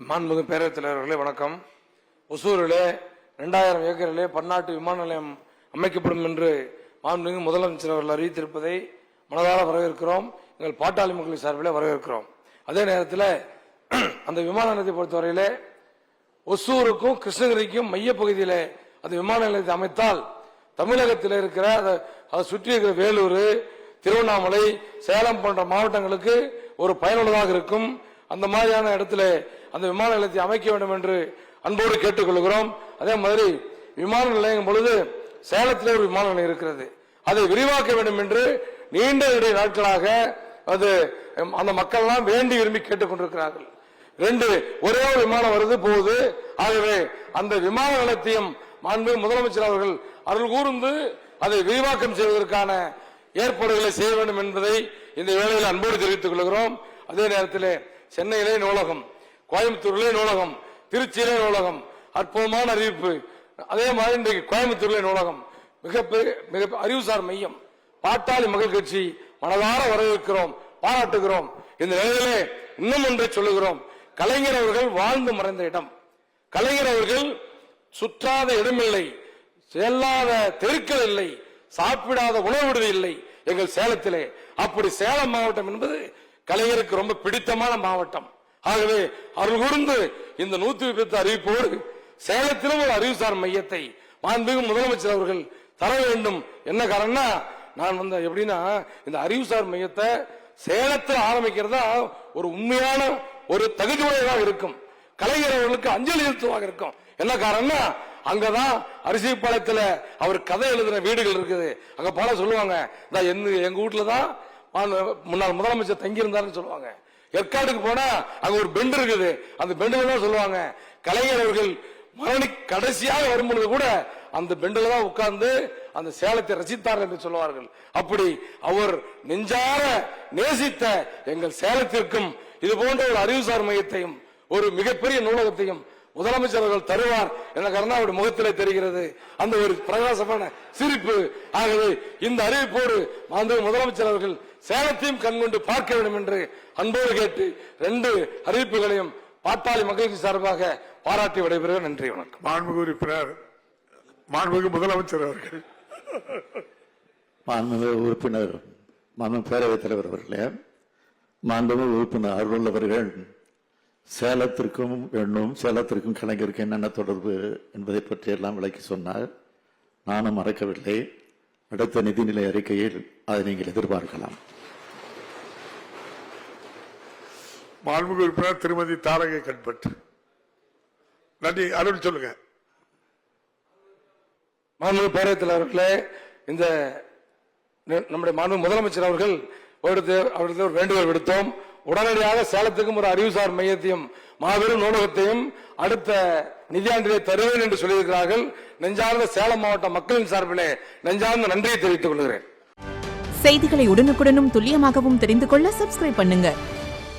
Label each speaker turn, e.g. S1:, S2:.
S1: மாண்புமிகு பேரவைத் தலைவர்களே வணக்கம். ஒசூரிலே 2000 ஏக்கரிலே பன்னாட்டு விமான நிலையம் அமைக்கப்படும் என்று மாண்புமிகு முதலமைச்சர் அவர்கள் அறிவித்திருப்பதை மனதார வரவேற்கிறோம். எங்கள் பாட்டாளி மக்கள் சார்பிலே வரவேற்கிறோம். அதே நேரத்தில் அந்த விமான நிலையத்தை பொறுத்தவரையிலே ஒசூருக்கும் கிருஷ்ணகிரிக்கும் மைய பகுதியிலே அந்த விமான நிலையத்தை அமைத்தால் தமிழகத்தில் இருக்கிற அதை சுற்றி இருக்கிற வேலூர், திருவண்ணாமலை, சேலம் போன்ற மாவட்டங்களுக்கு ஒரு பயனுள்ளதாக இருக்கும். அந்த மாதிரியான இடத்துல அந்த விமான நிலையத்தை அமைக்க வேண்டும் என்று அன்போடு கேட்டுக்கொள்கிறோம். அதே மாதிரி விமான நிலையம் பொழுது சேலத்தில் ஒரு விமான நிலையம் இருக்கிறது, அதை விரிவாக்க வேண்டும் என்று நீண்ட நாட்களாக அது அந்த மக்கள் எல்லாம் வேண்டி விரும்பி கேட்டுக்கொண்டிருக்கிறார்கள். ஒரே ஒரு விமானம் வருது போகுது. ஆகவே அந்த விமான நிலையத்தையும் மாண்பு முதலமைச்சர் அவர்கள் அருள் கூர்ந்து அதை விரிவாக்கம் செய்வதற்கான ஏற்பாடுகளை செய்ய வேண்டும் என்பதை இந்த வேளையில் அன்போடு தெரிவித்துக் கொள்கிறோம். அதே நேரத்தில் சென்னையிலே நூலகம், கோயம்புத்தூரிலே நூலகம், திருச்சியிலே நூலகம், அற்புதமான அறிவிப்பு. அதே மாதிரி இன்றைக்கு கோயம்புத்தூரிலே நூலகம், மிக அறிவுசார் மையம். பாட்டாளி மக்கள் கட்சி மனதார வரவேற்கிறோம், பாராட்டுகிறோம். இந்த நிலையிலே இன்னும் ஒன்றை சொல்லுகிறோம். கலைஞர் அவர்கள் வாழ்ந்து மறைந்த இடம், கலைஞர் அவர்கள் சுற்றாத இடமில்லை, செல்லாத தெருக்கள் இல்லை, சாப்பிடாத உணவு விடுதி இல்லை எங்கள் சேலத்திலே. அப்படி சேலம் மாவட்டம் என்பது கலைஞருக்கு ரொம்ப பிடித்தமான மாவட்டம். ஆகவே அருள் கூர்ந்து இந்த 110 அறிவிப்போடு சேலத்திலும் ஒரு அறிவுசார் மையத்தை மாண்புமிகு முதலமைச்சர் அவர்கள் தர வேண்டும். என்ன காரணம்னா, நான் எப்படின்னா இந்த அறிவுசார் மையத்தை சேலத்தில் ஆரம்பிக்கிறதா ஒரு உண்மையான ஒரு தகுதியுடையதாக இருக்கும், கலைஞர் அவர்களுக்கு அஞ்சலி செலுத்துவாக இருக்கும். என்ன காரணம்னா, அங்கதான் அரிசிப்பாளையத்தில் அவர் கதை எழுதின வீடுகள் இருக்குது. அங்க பல சொல்லுவாங்க, எங்க வீட்டுலதான் முன்னாள் முதலமைச்சர் தங்கி இருந்தாருன்னு சொல்லுவாங்க. ஏற்காடுக்கு போனா அங்க ஒரு பெண்ட் இருக்குது, அந்த பெண்ட்ல தான் சொல்லுவாங்க கலைஞர் அவர்கள் கடைசியாக வரும்பொழுது கூட அந்த பெண்ட்ல தான் உட்கார்ந்து அந்த சேலத்தை ரசித்தார் என்று சொல்லுவார்கள். அப்படி அவர் நெஞ்சார நேசித்த எங்கள் சேலத்திற்கும் இது போன்ற ஒரு அறிவுசார் மையத்தையும் ஒரு மிகப்பெரிய நூலகத்தையும் முதலமைச்சர் அவர்கள் தருவார் என்ற காரணம் அவருடைய முகத்திலே தெரிகிறது, அந்த ஒரு பிரகாசமான சிரிப்பு. ஆகவே இந்த அறிவிப்போடு முதலமைச்சர் அவர்கள் சேலத்தையும் கண்கொண்டு பார்க்க வேண்டும் என்று அன்போடு கேட்டு 2 அறிவிப்புகளையும் பாட்டாளி மக்களுக்கு சார்பாக பாராட்டி விடைபெறுகிறேன். நன்றி, வணக்கம்.
S2: மாண்புமிகு உறுப்பினர், மாண்புமிகு முதலமைச்சர் அவர்கள்.
S3: மாண்புமிகு உறுப்பினர், மாண்புமிகு பேரவைத் தலைவர் அவர்களே, மாண்புமிகு உறுப்பினர் அருள் அவர்கள் சேலத்திற்கும் சேலத்திற்கும் கலைஞருக்கு என்னென்ன தொடர்பு என்பதை பற்றி எல்லாம் விளக்கி சொன்னார். நானும் மறக்கவில்லை. அடுத்த நிதிநிலை அறிக்கையில் அதை நீங்கள் எதிர்பார்க்கலாம்.
S2: மாண்புமிகு உறுப்பினர் திருமதி தாரகை கண்பட். நன்றி. அருள் சொல்லுங்க.
S1: மாண்புமிகு பேரவைத் தலைவர்களே, இந்த நம்முடைய மாண்புமிகு முதலமைச்சர் அவர்கள் அவர்களுக்கு ஒரு வேண்டுகோள் விடுத்தோம். உடனடியாக சேலத்துக்கும் ஒரு அறிவுசார் மையத்தையும் மாபெரும் நூலகத்தையும் அடுத்த நிதியாண்டிலே தருவேன் என்று சொல்லியிருக்கிறார்கள். நெஞ்சார்ந்த சேலம் மாவட்ட மக்களின் சார்பிலே நெஞ்சார்ந்த நன்றியை தெரிவித்துக் கொள்கிறேன்.
S4: செய்திகளை உடனுக்குடனும் துல்லியமாகவும் தெரிந்து கொள்ள சப்ஸ்கிரைப் பண்ணுங்க.